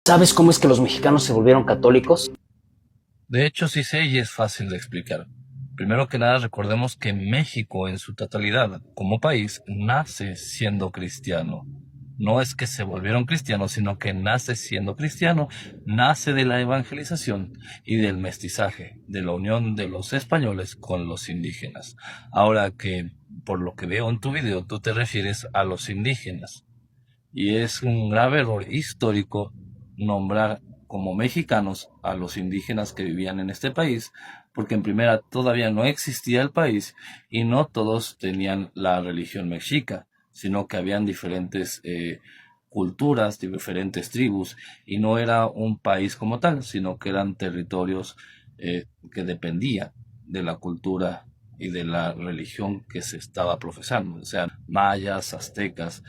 ¿Sabes cómo es que los mexicanos se volvieron católicos? De hecho, sí sé y es fácil de explicar. Primero que nada, recordemos que México en su totalidad, como país, nace siendo cristiano. No es que se volvieron cristianos, sino que nace siendo cristiano, nace de la evangelización y del mestizaje, de la unión de los españoles con los indígenas. Ahora que, por lo que veo en tu video, tú te refieres a los indígenas. Y es un grave error histórico nombrar como mexicanos a los indígenas que vivían en este país, porque en primera todavía no existía el país y no todos tenían la religión mexica, sino que habían diferentes culturas, diferentes tribus, y no era un país como tal, sino que eran territorios que dependían de la cultura y de la religión que se estaba profesando, o sea, mayas, aztecas,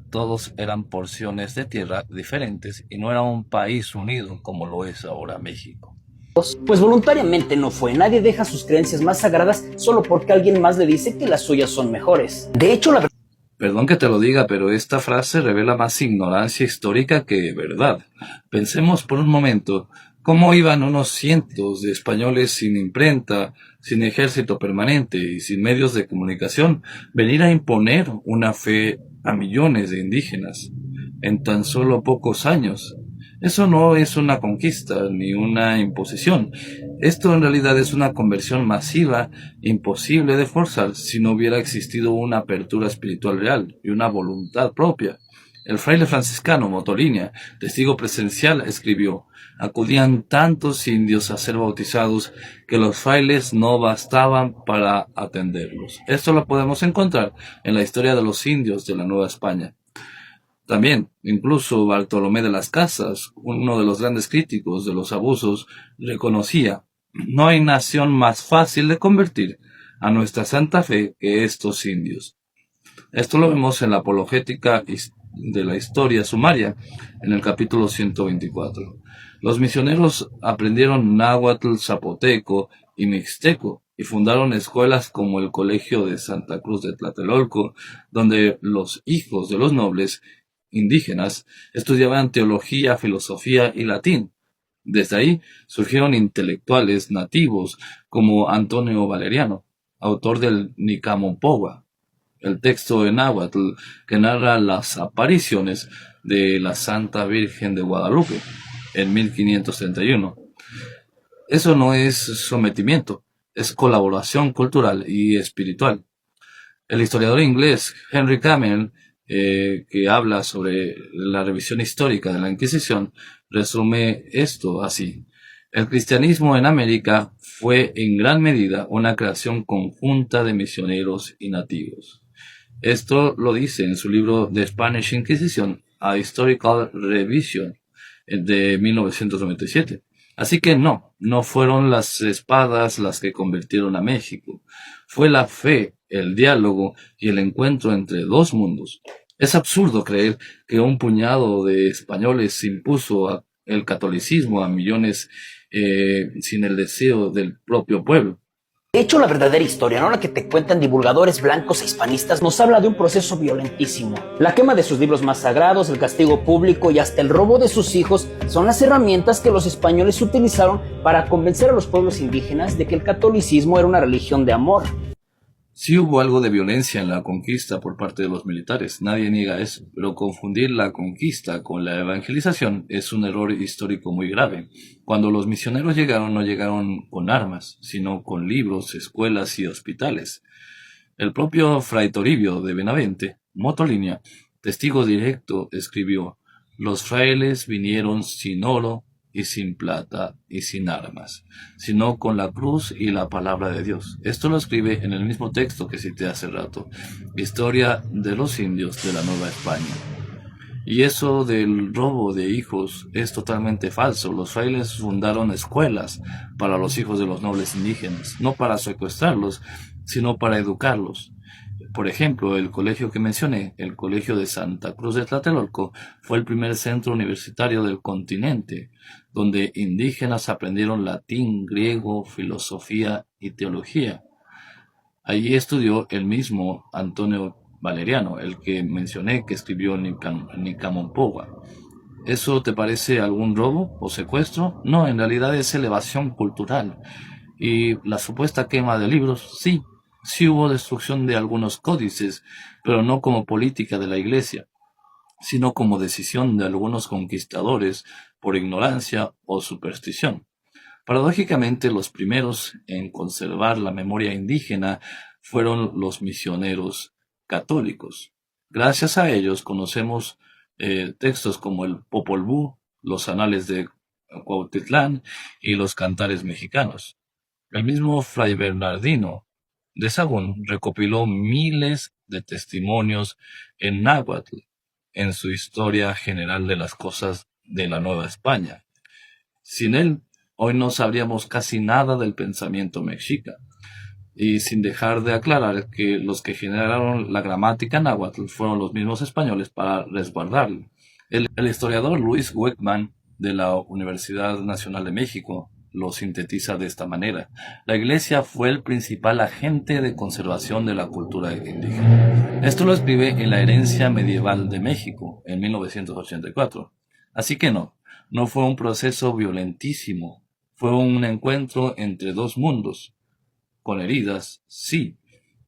todos eran porciones de tierra diferentes y no era un país unido como lo es ahora México. Pues voluntariamente no fue. Nadie deja sus creencias más sagradas solo porque alguien más le dice que las suyas son mejores. De hecho, la Perdón que te lo diga, pero esta frase revela más ignorancia histórica que verdad. Pensemos por un momento cómo iban unos cientos de españoles sin imprenta, sin ejército permanente y sin medios de comunicación venir a imponer una fe a millones de indígenas en tan solo pocos años. Eso no es una conquista ni una imposición. Esto en realidad es una conversión masiva, imposible de forzar si no hubiera existido una apertura espiritual real y una voluntad propia. El fraile franciscano Motolinia, testigo presencial, escribió: acudían tantos indios a ser bautizados que los frailes no bastaban para atenderlos. Esto lo podemos encontrar en la historia de los indios de la Nueva España. También, incluso Bartolomé de las Casas, uno de los grandes críticos de los abusos, reconocía: no hay nación más fácil de convertir a nuestra santa fe que estos indios. Esto lo vemos en la apologética de la historia sumaria, en el capítulo 124. Los misioneros aprendieron náhuatl, zapoteco y mixteco y fundaron escuelas como el Colegio de Santa Cruz de Tlatelolco, donde los hijos de los nobles indígenas estudiaban teología, filosofía y latín. Desde ahí surgieron intelectuales nativos como Antonio Valeriano, autor del Nicamopowa, el texto en náhuatl que narra las apariciones de la Santa Virgen de Guadalupe en 1531. Eso no es sometimiento, es colaboración cultural y espiritual. El historiador inglés Henry Cameron, que habla sobre la revisión histórica de la Inquisición, resume esto así: el cristianismo en América fue en gran medida una creación conjunta de misioneros y nativos. Esto lo dice en su libro The Spanish Inquisition, A Historical Revision, de 1997. Así que no fueron las espadas las que convirtieron a México. Fue la fe, el diálogo y el encuentro entre dos mundos. Es absurdo creer que un puñado de españoles impuso el catolicismo a millones sin el deseo del propio pueblo. De hecho, la verdadera historia, no la que te cuentan divulgadores blancos e hispanistas, nos habla de un proceso violentísimo. La quema de sus libros más sagrados, el castigo público y hasta el robo de sus hijos son las herramientas que los españoles utilizaron para convencer a los pueblos indígenas de que el catolicismo era una religión de amor. Sí hubo algo de violencia en la conquista por parte de los militares, nadie niega eso, pero confundir la conquista con la evangelización es un error histórico muy grave. Cuando los misioneros llegaron, no llegaron con armas, sino con libros, escuelas y hospitales. El propio Fray Toribio de Benavente, Motolinia, testigo directo, escribió: los frailes vinieron sin oro y sin plata y sin armas, sino con la cruz y la palabra de Dios. Esto lo escribe en el mismo texto que cité hace rato, Historia de los Indios de la Nueva España. Y eso del robo de hijos es totalmente falso. Los frailes fundaron escuelas para los hijos de los nobles indígenas, no para secuestrarlos, sino para educarlos. Por ejemplo, el colegio que mencioné, el Colegio de Santa Cruz de Tlatelolco, fue el primer centro universitario del continente, donde indígenas aprendieron latín, griego, filosofía y teología. Allí estudió el mismo Antonio Valeriano, el que mencioné que escribió Nicamopowa. ¿Eso te parece algún robo o secuestro? No, en realidad es elevación cultural. Y la supuesta quema de libros, sí, sí hubo destrucción de algunos códices, pero no como política de la Iglesia, sino como decisión de algunos conquistadores por ignorancia o superstición. Paradójicamente, los primeros en conservar la memoria indígena fueron los misioneros católicos. Gracias a ellos conocemos textos como el Popol Vuh, los anales de Cuautitlán y los cantares mexicanos. El mismo Fray Bernardino de Sahagún recopiló miles de testimonios en náhuatl en su Historia General de las Cosas de la Nueva España. Sin él, hoy no sabríamos casi nada del pensamiento mexica, y sin dejar de aclarar que los que generaron la gramática náhuatl fueron los mismos españoles para resguardarlo. El historiador Luis Weckman de la Universidad Nacional de México lo sintetiza de esta manera: la Iglesia fue el principal agente de conservación de la cultura indígena. Esto lo escribe en La herencia medieval de México, en 1984. Así que no fue un proceso violentísimo, fue un encuentro entre dos mundos, con heridas, sí,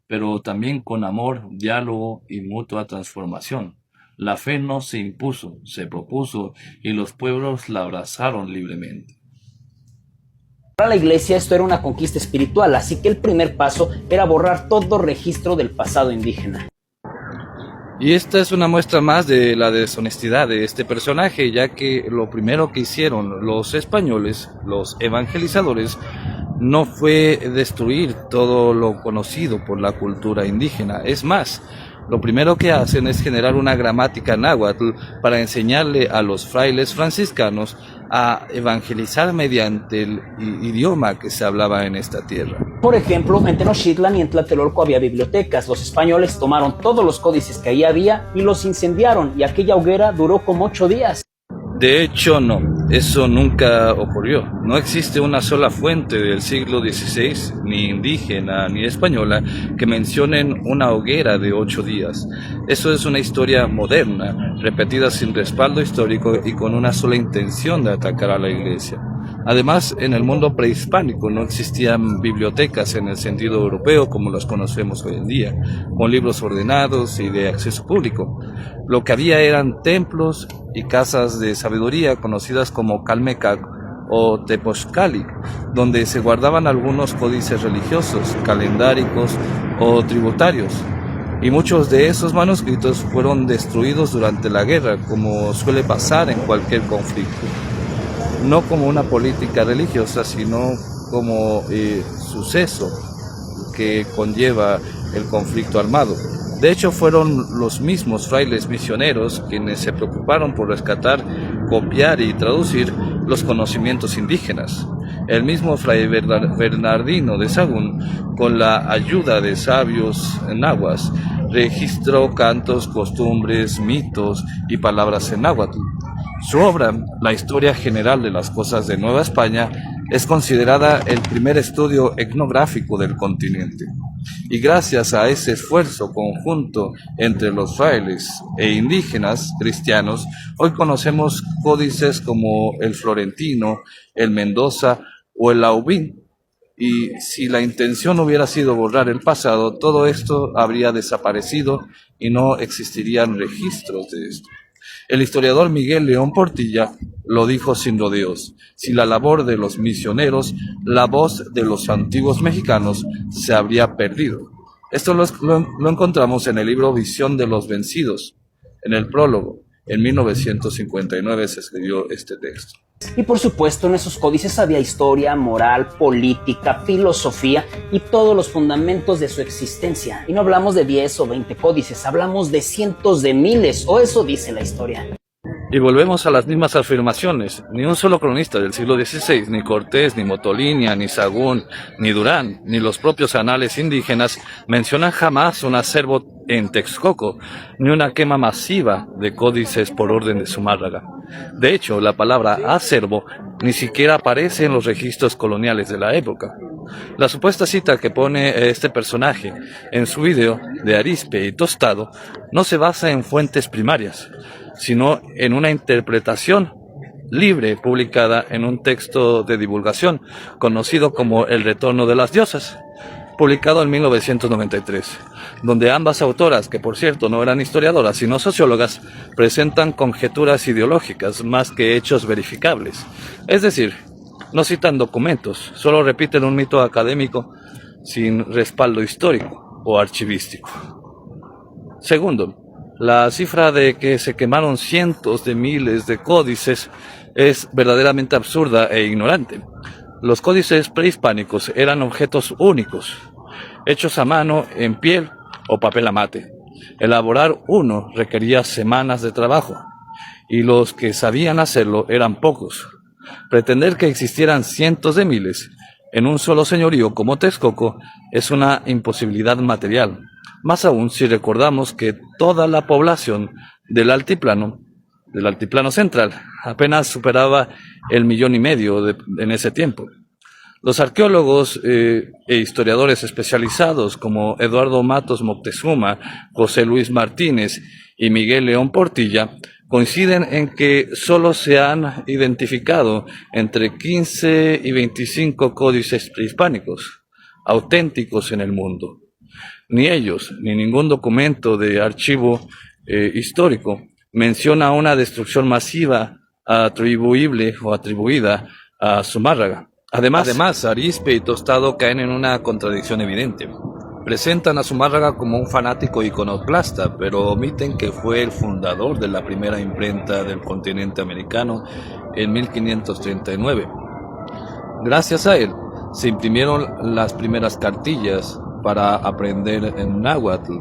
pero también con amor, diálogo y mutua transformación. La fe no se impuso, se propuso, y los pueblos la abrazaron libremente. Para la Iglesia esto era una conquista espiritual, así que el primer paso era borrar todo registro del pasado indígena. Y esta es una muestra más de la deshonestidad de este personaje, ya que lo primero que hicieron los españoles, los evangelizadores, no fue destruir todo lo conocido por la cultura indígena. Es más, lo primero que hacen es generar una gramática náhuatl para enseñarle a los frailes franciscanos a evangelizar mediante el idioma que se hablaba en esta tierra. Por ejemplo, en Tenochtitlan y en Tlatelolco había bibliotecas. Los españoles tomaron todos los códices que ahí había y los incendiaron, y aquella hoguera duró como 8 días. De hecho, no, eso nunca ocurrió. No existe una sola fuente del siglo XVI, ni indígena ni española, que mencionen una hoguera de 8 días. Eso es una historia moderna, repetida sin respaldo histórico y con una sola intención de atacar a la Iglesia. Además, en el mundo prehispánico no existían bibliotecas en el sentido europeo como las conocemos hoy en día, con libros ordenados y de acceso público. Lo que había eran templos y casas de sabiduría conocidas como Calmecac o Tepozcali, donde se guardaban algunos códices religiosos, calendáricos o tributarios. Y muchos de esos manuscritos fueron destruidos durante la guerra, como suele pasar en cualquier conflicto. No como una política religiosa, sino como suceso que conlleva el conflicto armado. De hecho, fueron los mismos frailes misioneros quienes se preocuparon por rescatar, copiar y traducir los conocimientos indígenas. El mismo Fray Bernardino de Sahagún, con la ayuda de sabios nahuas, registró cantos, costumbres, mitos y palabras en náhuatl. Su obra, La Historia General de las Cosas de Nueva España, es considerada el primer estudio etnográfico del continente. Y gracias a ese esfuerzo conjunto entre los frailes e indígenas cristianos, hoy conocemos códices como el Florentino, el Mendoza o el Laubín. Y si la intención hubiera sido borrar el pasado, todo esto habría desaparecido y no existirían registros de esto. El historiador Miguel León Portilla lo dijo sin rodeos: sin la labor de los misioneros, la voz de los antiguos mexicanos se habría perdido. Esto lo encontramos en el libro Visión de los Vencidos. En el prólogo, en 1959 se escribió este texto. Y por supuesto, en esos códices había historia, moral, política, filosofía y todos los fundamentos de su existencia. Y no hablamos de 10 o 20 códices, hablamos de cientos de miles, o eso dice la historia. Y volvemos a las mismas afirmaciones. Ni un solo cronista del siglo XVI, ni Cortés, ni Motolinia, ni Sahagún, ni Durán, ni los propios anales indígenas mencionan jamás un acervo en Texcoco, ni una quema masiva de códices por orden de Zumárraga. De hecho, la palabra acervo ni siquiera aparece en los registros coloniales de la época. La supuesta cita que pone este personaje en su video de Arispe y Tostado no se basa en fuentes primarias. sino en una interpretación libre publicada en un texto de divulgación conocido como El Retorno de las Diosas, publicado en 1993, donde ambas autoras, que por cierto no eran historiadoras sino sociólogas, presentan conjeturas ideológicas más que hechos verificables. Es decir, no citan documentos, solo repiten un mito académico sin respaldo histórico o archivístico. Segundo, la cifra de que se quemaron cientos de miles de códices es verdaderamente absurda e ignorante. Los códices prehispánicos eran objetos únicos, hechos a mano en piel o papel amate. Elaborar uno requería semanas de trabajo, y los que sabían hacerlo eran pocos. Pretender que existieran cientos de miles en un solo señorío como Texcoco es una imposibilidad material, más aún si recordamos que toda la población del altiplano central, apenas superaba el 1,5 millones en ese tiempo. Los arqueólogos e historiadores especializados como Eduardo Matos Moctezuma, José Luis Martínez y Miguel León Portilla coinciden en que solo se han identificado entre 15 y 25 códices prehispánicos auténticos en el mundo. Ni ellos, ni ningún documento de archivo histórico menciona una destrucción masiva atribuida a Zumárraga. Además, Arizpe y Tostado caen en una contradicción evidente. Presentan a Zumárraga como un fanático iconoclasta, pero omiten que fue el fundador de la primera imprenta del continente americano en 1539. Gracias a él, se imprimieron las primeras cartillas para aprender en náhuatl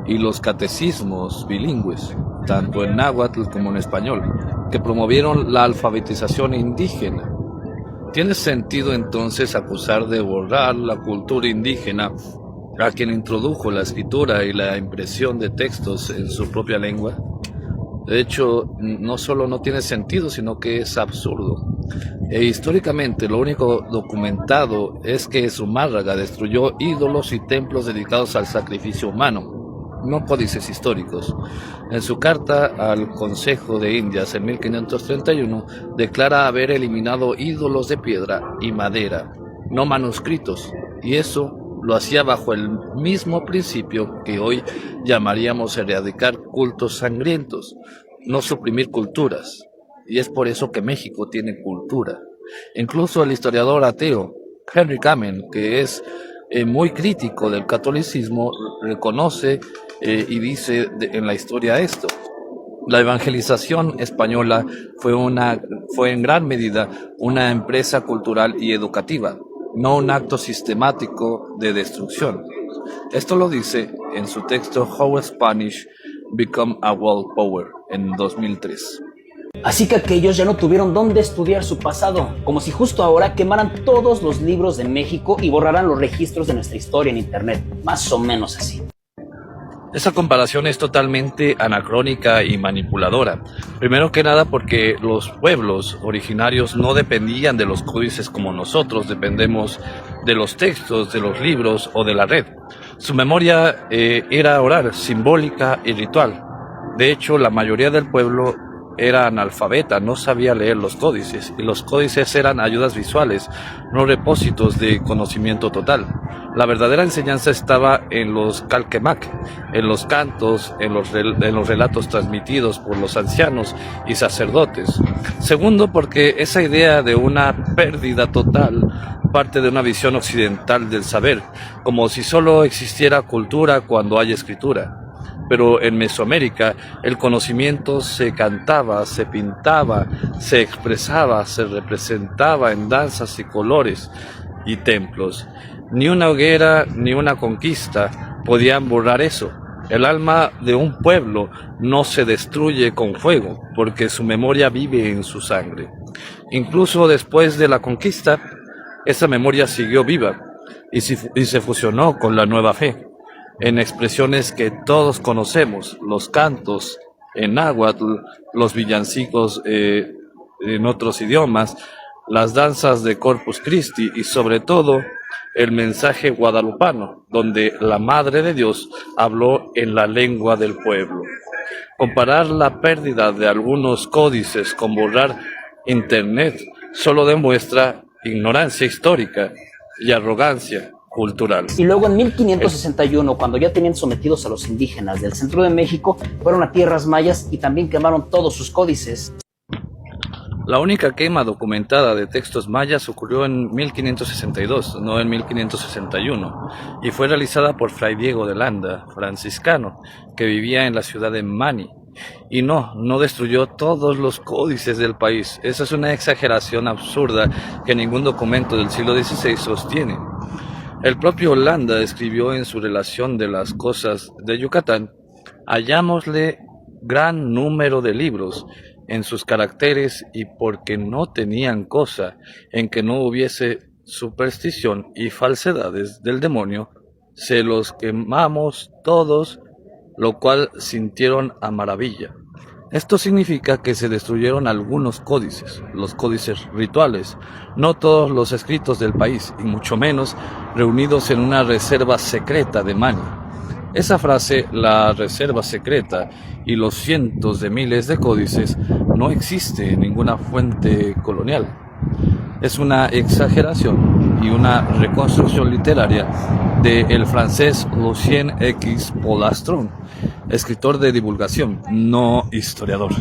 y los catecismos bilingües, tanto en náhuatl como en español, que promovieron la alfabetización indígena. ¿Tiene sentido entonces acusar de borrar la cultura indígena a quien introdujo la escritura y la impresión de textos en su propia lengua? De hecho, no solo no tiene sentido, sino que es absurdo. Históricamente, lo único documentado es que Zumárraga destruyó ídolos y templos dedicados al sacrificio humano, no códices históricos. En su carta al Consejo de Indias en 1531, declara haber eliminado ídolos de piedra y madera, no manuscritos, y eso lo hacía bajo el mismo principio que hoy llamaríamos erradicar cultos sangrientos, no suprimir culturas. Y es por eso que México tiene cultura. Incluso el historiador ateo Henry Kamen, que es muy crítico del catolicismo, reconoce y dice en la historia esto: la evangelización española fue en gran medida una empresa cultural y educativa, no un acto sistemático de destrucción. Esto lo dice en su texto How Spanish Become a World Power en 2003. Así que aquellos ya no tuvieron dónde estudiar su pasado, como si justo ahora quemaran todos los libros de México y borraran los registros de nuestra historia en internet, más o menos así. Esa comparación es totalmente anacrónica y manipuladora. Primero que nada porque los pueblos originarios no dependían de los códices como nosotros dependemos de los textos, de los libros o de la red. Su memoria era oral, simbólica y ritual. De hecho, la mayoría del pueblo era analfabeta, no sabía leer los códices, y los códices eran ayudas visuales, no repósitos de conocimiento total. La verdadera enseñanza estaba en los calquemac, en los cantos, en los relatos transmitidos por los ancianos y sacerdotes. Segundo, porque esa idea de una pérdida total parte de una visión occidental del saber, como si solo existiera cultura cuando hay escritura. Pero en Mesoamérica el conocimiento se cantaba, se pintaba, se expresaba, se representaba en danzas y colores y templos. Ni una hoguera ni una conquista podían borrar eso. El alma de un pueblo no se destruye con fuego, porque su memoria vive en su sangre. Incluso después de la conquista, esa memoria siguió viva y se fusionó con la nueva fe en expresiones que todos conocemos, los cantos en náhuatl, los villancicos en otros idiomas, las danzas de Corpus Christi y sobre todo el mensaje guadalupano, donde la Madre de Dios habló en la lengua del pueblo. Comparar la pérdida de algunos códices con borrar Internet solo demuestra ignorancia histórica y arrogancia cultural. Y luego en 1561, cuando ya tenían sometidos a los indígenas del centro de México, fueron a tierras mayas y también quemaron todos sus códices. La única quema documentada de textos mayas ocurrió en 1562, no en 1561, y fue realizada por Fray Diego de Landa, franciscano, que vivía en la ciudad de Mani. Y no destruyó todos los códices del país. Esa es una exageración absurda que ningún documento del siglo XVI sostiene. El propio Landa escribió en su relación de las cosas de Yucatán: hallámosle gran número de libros en sus caracteres, y porque no tenían cosa en que no hubiese superstición y falsedades del demonio, se los quemamos todos, lo cual sintieron a maravilla. Esto significa que se destruyeron algunos códices, los códices rituales, no todos los escritos del país, y mucho menos reunidos en una reserva secreta de Mani. Esa frase, la reserva secreta y los cientos de miles de códices, no existe en ninguna fuente colonial. Es una exageración y una reconstrucción literaria del francés Lucien X Polastron, escritor de divulgación, no historiador.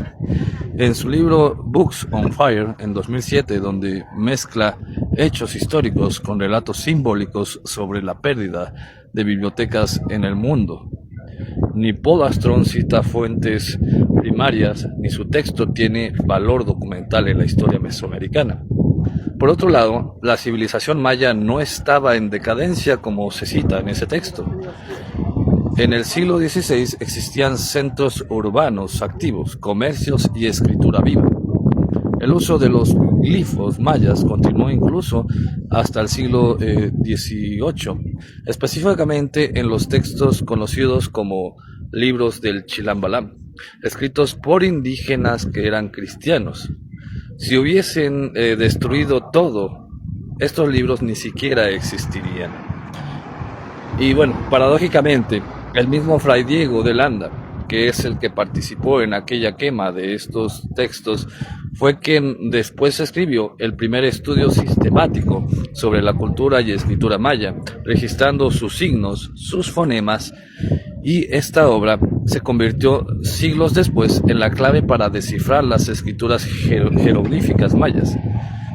En su libro Books on Fire, en 2007, donde mezcla hechos históricos con relatos simbólicos sobre la pérdida de bibliotecas en el mundo. Ni Polastron cita fuentes primarias, ni su texto tiene valor documental en la historia mesoamericana. Por otro lado, la civilización maya no estaba en decadencia como se cita en ese texto. En el siglo XVI existían centros urbanos activos, comercios y escritura viva. El uso de los glifos mayas continuó incluso hasta el siglo XVIII, específicamente en los textos conocidos como libros del Chilambalam, escritos por indígenas que eran cristianos. Si hubiesen destruido todo, estos libros ni siquiera existirían. Y bueno, paradójicamente, el mismo Fray Diego de Landa, que es el que participó en aquella quema de estos textos, fue quien después escribió el primer estudio sistemático sobre la cultura y escritura maya, registrando sus signos, sus fonemas, y esta obra se convirtió siglos después en la clave para descifrar las escrituras jeroglíficas mayas.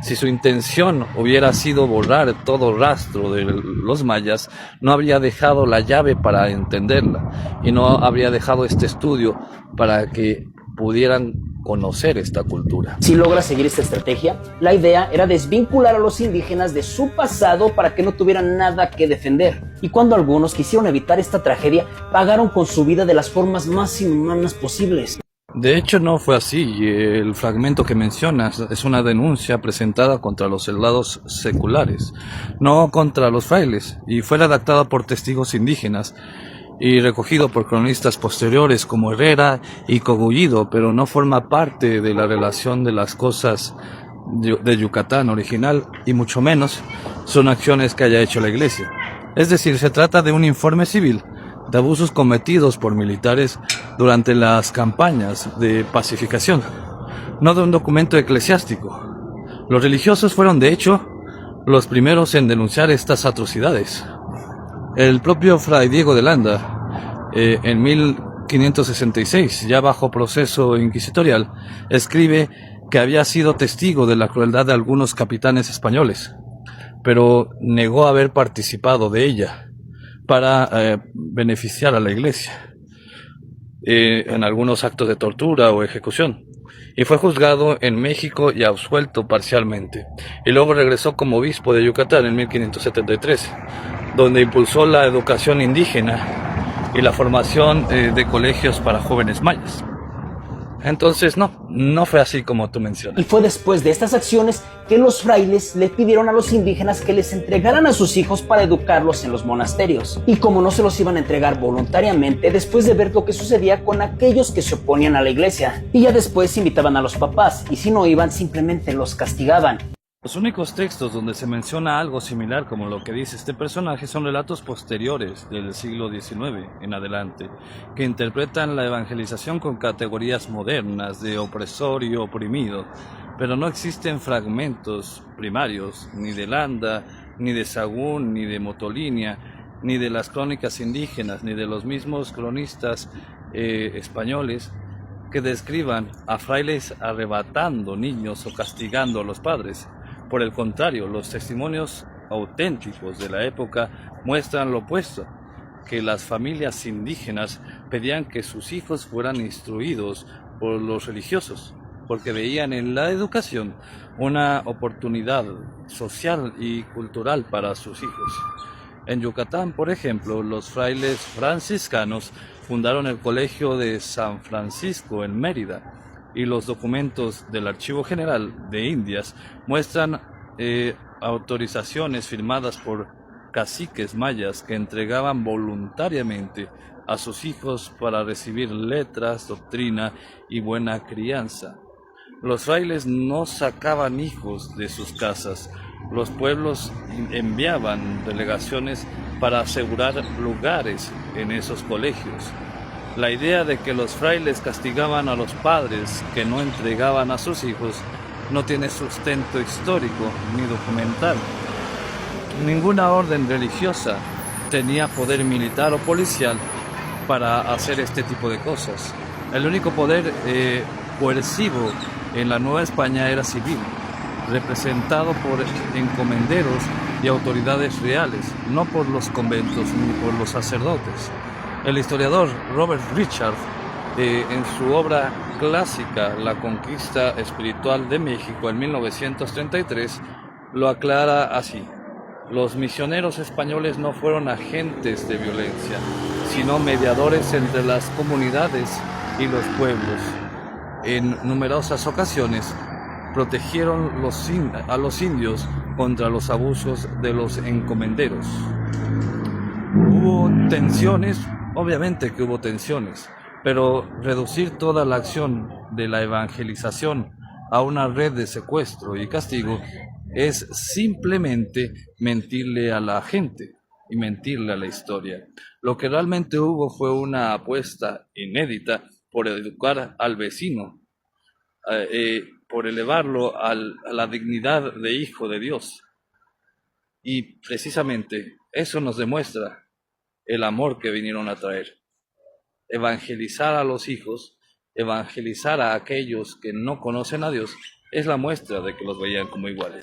Si su intención hubiera sido borrar todo rastro de los mayas, no habría dejado la llave para entenderla, y no habría dejado este estudio para que pudieran conocer esta cultura. Si logra seguir esta estrategia, la idea era desvincular a los indígenas de su pasado para que no tuvieran nada que defender. Y cuando algunos quisieron evitar esta tragedia, pagaron con su vida de las formas más inhumanas posibles. De hecho, no fue así. El fragmento que mencionas es una denuncia presentada contra los soldados seculares, no contra los frailes, y fue redactada por testigos indígenas y recogido por cronistas posteriores como Herrera y Cogullido, pero no forma parte de la relación de las cosas de Yucatán original, y mucho menos son acciones que haya hecho la Iglesia. Es decir, se trata de un informe civil de abusos cometidos por militares durante las campañas de pacificación, no de un documento eclesiástico. Los religiosos fueron, de hecho, los primeros en denunciar estas atrocidades. El propio Fray Diego de Landa, en 1566, ya bajo proceso inquisitorial, escribe que había sido testigo de la crueldad de algunos capitanes españoles, pero negó haber participado de ella para beneficiar a la Iglesia en algunos actos de tortura o ejecución, y fue juzgado en México y absuelto parcialmente, y luego regresó como obispo de Yucatán en 1573, donde impulsó la educación indígena y la formación de colegios para jóvenes mayas. Entonces no fue así como tú mencionas. Y fue después de estas acciones que los frailes le pidieron a los indígenas que les entregaran a sus hijos para educarlos en los monasterios. Y como no se los iban a entregar voluntariamente, después de ver lo que sucedía con aquellos que se oponían a la iglesia, y ya después invitaban a los papás, y si no iban, simplemente los castigaban. Los únicos textos donde se menciona algo similar como lo que dice este personaje son relatos posteriores del siglo XIX en adelante, que interpretan la evangelización con categorías modernas de opresor y oprimido, pero no existen fragmentos primarios ni de Landa, ni de Sagún, ni de Motolinia, ni de las crónicas indígenas, ni de los mismos cronistas españoles que describan a frailes arrebatando niños o castigando a los padres. Por el contrario, los testimonios auténticos de la época muestran lo opuesto, que las familias indígenas pedían que sus hijos fueran instruidos por los religiosos, porque veían en la educación una oportunidad social y cultural para sus hijos. En Yucatán, por ejemplo, los frailes franciscanos fundaron el Colegio de San Francisco en Mérida, y los documentos del Archivo General de Indias muestran autorizaciones firmadas por caciques mayas que entregaban voluntariamente a sus hijos para recibir letras, doctrina y buena crianza. Los frailes no sacaban hijos de sus casas. Los pueblos enviaban delegaciones para asegurar lugares en esos colegios. La idea de que los frailes castigaban a los padres que no entregaban a sus hijos no tiene sustento histórico ni documental. Ninguna orden religiosa tenía poder militar o policial para hacer este tipo de cosas. El único poder coercivo en la Nueva España era civil, representado por encomenderos y autoridades reales, no por los conventos ni por los sacerdotes. El historiador Robert Richard, en su obra clásica La conquista espiritual de México en 1933, lo aclara así: los misioneros españoles no fueron agentes de violencia, sino mediadores entre las comunidades y los pueblos. En numerosas ocasiones protegieron a los indios contra los abusos de los encomenderos. Hubo tensiones, obviamente que hubo tensiones, pero reducir toda la acción de la evangelización a una red de secuestro y castigo es simplemente mentirle a la gente y mentirle a la historia. Lo que realmente hubo fue una apuesta inédita por educar al vecino, por elevarlo a la dignidad de hijo de Dios. Y precisamente eso nos demuestra el amor que vinieron a traer. Evangelizar a los hijos, evangelizar a aquellos que no conocen a Dios, es la muestra de que los veían como iguales.